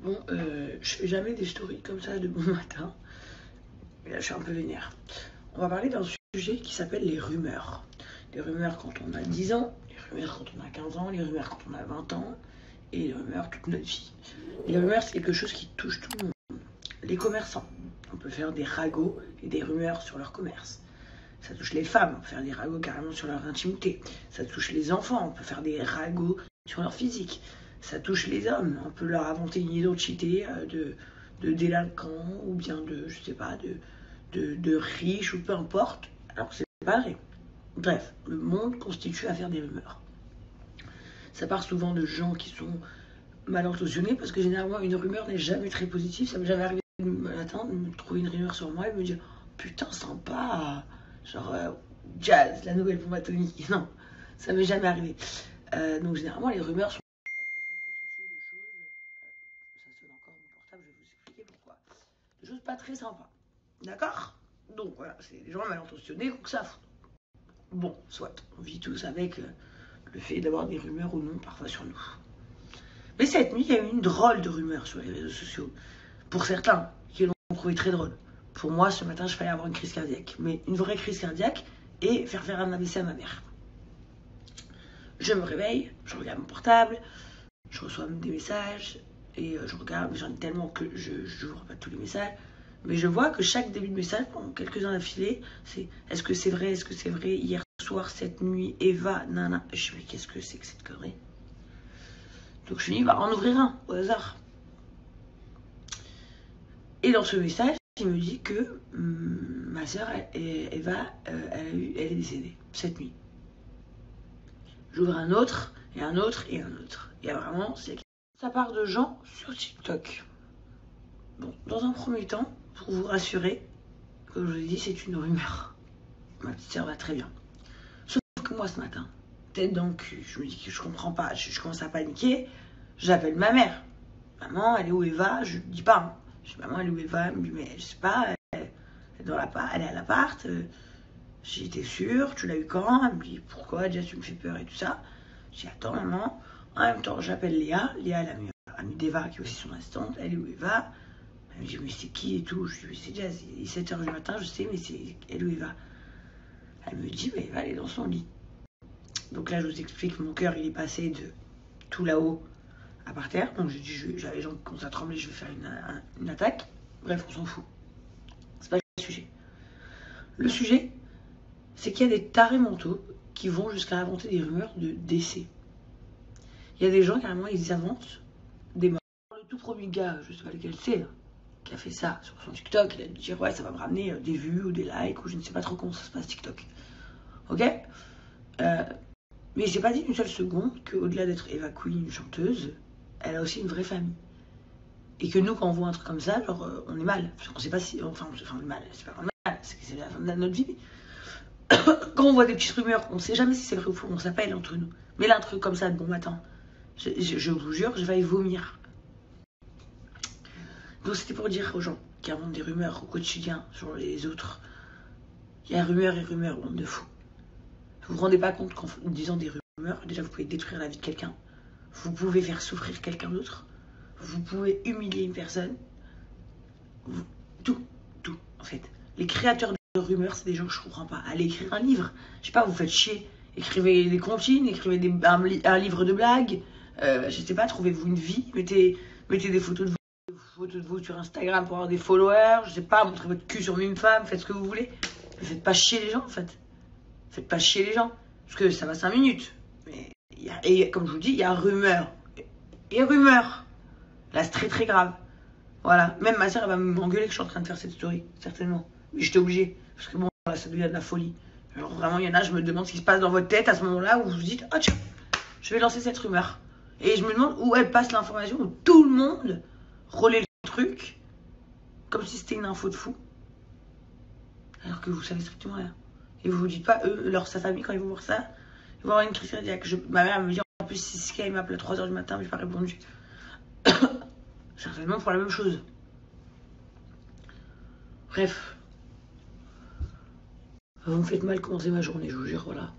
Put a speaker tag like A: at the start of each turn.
A: Bon, je fais jamais des stories comme ça de bon matin. Et là, je suis un peu vénère. On va parler d'un sujet qui s'appelle les rumeurs. Les rumeurs quand on a 10 ans, les rumeurs quand on a 15 ans, les rumeurs quand on a 20 ans, et les rumeurs toute notre vie. Les rumeurs, c'est quelque chose qui touche tout le monde. Les commerçants, on peut faire des ragots et des rumeurs sur leur commerce. Ça touche les femmes, on peut faire des ragots carrément sur leur intimité. Ça touche les enfants, on peut faire des ragots sur leur physique. Ça touche les hommes, on peut leur inventer une identité de délinquants ou bien de, je sais pas, de riches ou peu importe. Alors c'est pas vrai. Bref, le monde constitue à faire des rumeurs. Ça part souvent de gens qui sont mal intentionnés parce que généralement une rumeur n'est jamais très positive. Ça m'est jamais arrivé de me trouver une rumeur sur moi et me dire putain sympa, genre jazz, la nouvelle bombe atomique. Non, ça m'est jamais arrivé. Donc généralement les rumeurs sont constituées de choses. Ça sonne encore mon portable, je vais vous expliquer pourquoi. Des choses pas très sympas. D'accord? Donc voilà, c'est des gens mal intentionnés donc ça fout. Bon, soit, on vit tous avec le fait d'avoir des rumeurs ou non parfois sur nous. Mais cette nuit, il y a eu une drôle de rumeur sur les réseaux sociaux. Pour certains, qui l'ont trouvé très drôle. Pour moi, ce matin, je faillis avoir une crise cardiaque. Mais une vraie crise cardiaque et faire un AVC à ma mère. Je me réveille, je regarde mon portable, je reçois des messages et je regarde, j'en ai tellement que je n'ouvre pas tous les messages. Mais je vois que chaque début de message, pendant quelques-uns d'affilée, c'est est-ce que c'est vrai, hier soir, cette nuit, Eva, nana. Je me dis, mais qu'est-ce que c'est que cette connerie? Donc je me dis, bah en ouvrir un, au hasard. Et dans ce message, il me dit que ma soeur, Eva, elle est décédée cette nuit. J'ouvre un autre, et un autre, et un autre. Et vraiment, ça part de gens sur TikTok. Bon, dans un premier temps, pour vous rassurer, comme je vous ai dit, c'est une rumeur. Ma petite soeur va très bien. Sauf que moi, ce matin, tête dans le cul, je me dis que je comprends pas, je commence à paniquer, j'appelle ma mère. Maman, elle est où Eva? Je ne dis pas. Hein. Je dis, maman, elle est où Eva? Elle me dit, mais je sais pas, elle est à l'appart. J'ai été sûre, tu l'as eu quand? Elle me dit, pourquoi? Déjà, tu me fais peur et tout ça. Je dis, attends, maman. En même temps, j'appelle Léa. Léa, la meilleure amie d'Eva, qui est aussi son assistante. Elle est où Eva? Elle me dit, mais c'est qui et tout? Je lui dis, c'est déjà 7h du matin, je sais, mais c'est elle où Eva? Elle me dit, mais Eva, elle est dans son lit. Donc là, je vous explique, mon cœur, il est passé de tout là-haut à par terre. Donc j'ai dit, j'avais les jambes qui commencent à trembler, je vais faire une attaque. Bref, on s'en fout. C'est pas le sujet. Le sujet, c'est qu'il y a des tarés mentaux qui vont jusqu'à inventer des rumeurs de décès. Il y a des gens, carrément, ils inventent des morts. Le tout premier gars, je sais pas lequel c'est, qui a fait ça sur son TikTok, il a dit, ouais, ça va me ramener des vues ou des likes, ou je ne sais pas trop comment ça se passe TikTok. Ok? Mais j'ai pas dit une seule seconde qu'au-delà d'être Eva Queen, une chanteuse, elle a aussi une vraie famille. Et que nous, quand on voit un truc comme ça, genre, on est mal. Parce qu'on sait pas si. Enfin, on est mal, c'est pas qu'on est mal, c'est la fin de notre vie. Quand on voit des petites rumeurs, on sait jamais si c'est vrai ou faux, on s'appelle entre nous. Mais là, un truc comme ça, de bon matin, je vous jure, je vais y vomir. Donc, c'était pour dire aux gens qui inventent des rumeurs au quotidien sur les autres. Il y a rumeurs et rumeurs, bande de fous. Vous vous rendez pas compte qu'en disant des rumeurs, déjà, vous pouvez détruire la vie de quelqu'un. Vous pouvez faire souffrir quelqu'un d'autre. Vous pouvez humilier une personne. Tout, en fait. Les créateurs de rumeurs, c'est des gens que je comprends pas. Allez écrire un livre. Je sais pas, vous faites chier. Écrivez des comptines, écrivez un livre de blagues. Je sais pas, trouvez-vous une vie. Mettez des photos de vous sur Instagram pour avoir des followers. Je sais pas, montrez votre cul sur une femme, faites ce que vous voulez. Mais faites pas chier les gens, en fait. Faites pas chier les gens. Parce que ça va 5 minutes. Mais et comme je vous dis, il y a rumeur. Et rumeur. Là, c'est très très grave. Voilà. Même ma soeur, elle va m'engueuler que je suis en train de faire cette story. Certainement. Mais j'étais obligée. Parce que bon, là, ça devient de la folie. Alors vraiment, il y en a, je me demande ce qui se passe dans votre tête à ce moment-là où vous vous dites, oh tiens, je vais lancer cette rumeur. Et je me demande où elle passe l'information, où tout le monde relaie le truc. Comme si c'était une info de fou. Alors que vous savez strictement rien. Et vous vous dites pas, sa famille, quand ils vont voir ça, ils vont avoir une crise cardiaque. Ma mère me dit, en plus, si Sky m'appelle à 3h du matin, mais j'ai pas répondu. Certainement pour la même chose. Bref. Vous me faites mal commencer ma journée, je vous jure, voilà.